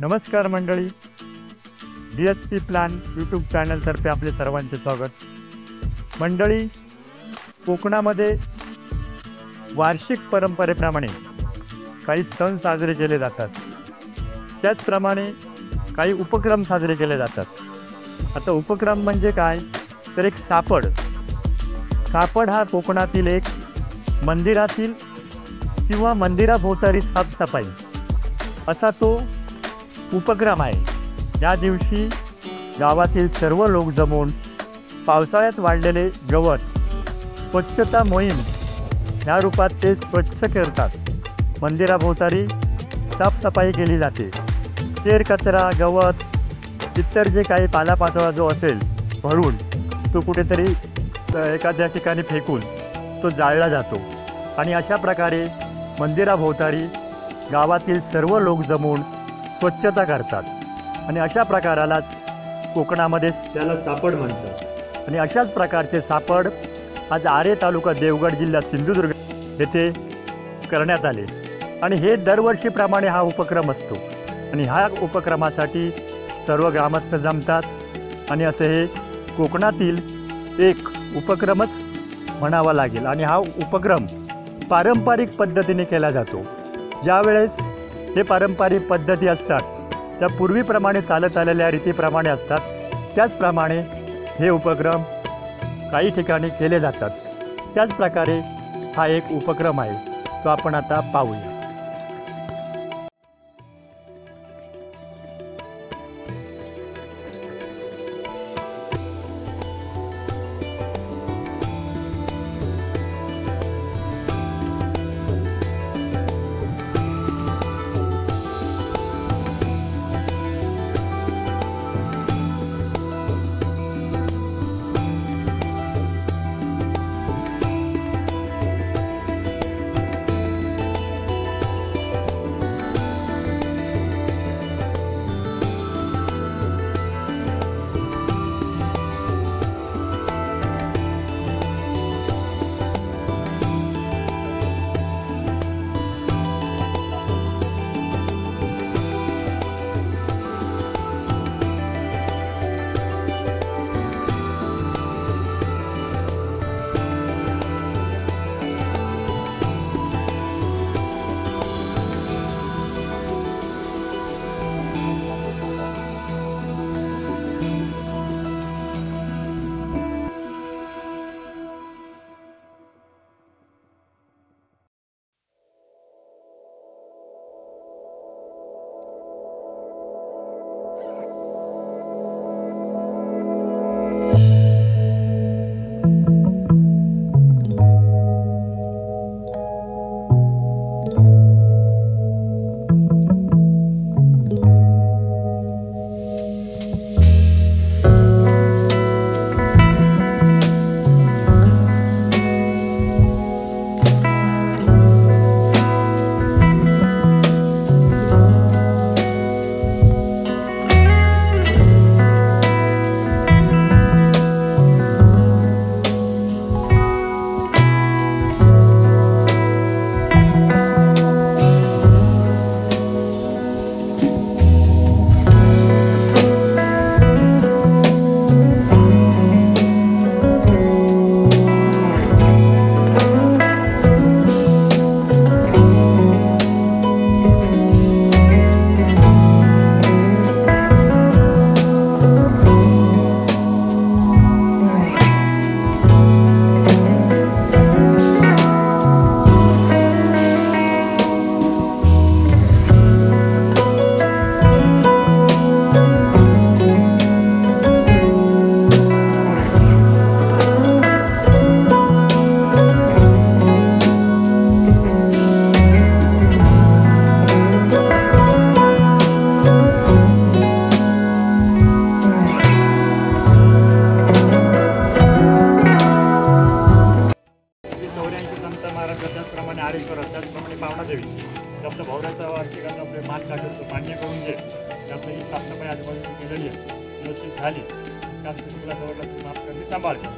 नमस्कार मंडळी, DSP plan YouTube चॅनलतर्फे आपले सर्वांचे स्वागत. मंडळी, कोकणामध्ये वार्षिक परंपरेप्रमाणे काही सण साजरे केले जातात. त्याचप्रमाणे काही उपक्रम साजरे केले जातात. आता उपक्रम म्हणजे काय, तर एक सापड हा कोकणातील एक मंदिरातील किंवा मंदिराभोवताली साफसफाई असा तो उपक्रम आहे. या दिवशी गावातील सर्व लोक जमून पावसाळ्यात वाढलेले गवत स्वच्छता मोहीम ह्या रूपात ते स्वच्छ करतात. मंदिराभोवताली साफसफाई केली जाते. केर कचरा, गवत इतर जे काही पालापाचोळा जो असेल भरून तो कुठेतरी एखाद्या ठिकाणी फेकून तो जाळला जातो. आणि अशा प्रकारे मंदिराभोवताली गावातील सर्व लोक जमून स्वच्छता करतात. आणि अशा प्रकारालाच कोकणामध्ये त्याला सापड म्हणतात. आणि अशाच प्रकारचे सापड आज आरे तालुका देवगड जिल्हा सिंधुदुर्ग येथे करण्यात आले. आणि हे दरवर्षीप्रमाणे हा उपक्रम असतो. आणि ह्या उपक्रमासाठी सर्व ग्रामस्थ जमतात. आणि असे हे कोकणातील एक उपक्रमच म्हणावा लागेल. आणि हा उपक्रम पारंपरिक पद्धतीने केला जातो. ज्यावेळेस हे पारंपरिक पद्धती असतात त्या पूर्वीप्रमाणे चालत आलेल्या रीतीप्रमाणे असतात. त्याचप्रमाणे हे उपक्रम काही ठिकाणी केले जातात. त्याचप्रकारे हा एक उपक्रम आहे, तो आपण आता पाहूया. त्याचप्रमाणे पावणादेवी आपल्या भवऱ्याचा वार्षिकाचा आपले मान टाकतो मान्य करून घे की आपली ही साफसफाई आजूबाजूला केलेली आहे व्यवस्थित झाली त्या तुला जवळला माफ करणे सांभाळतो.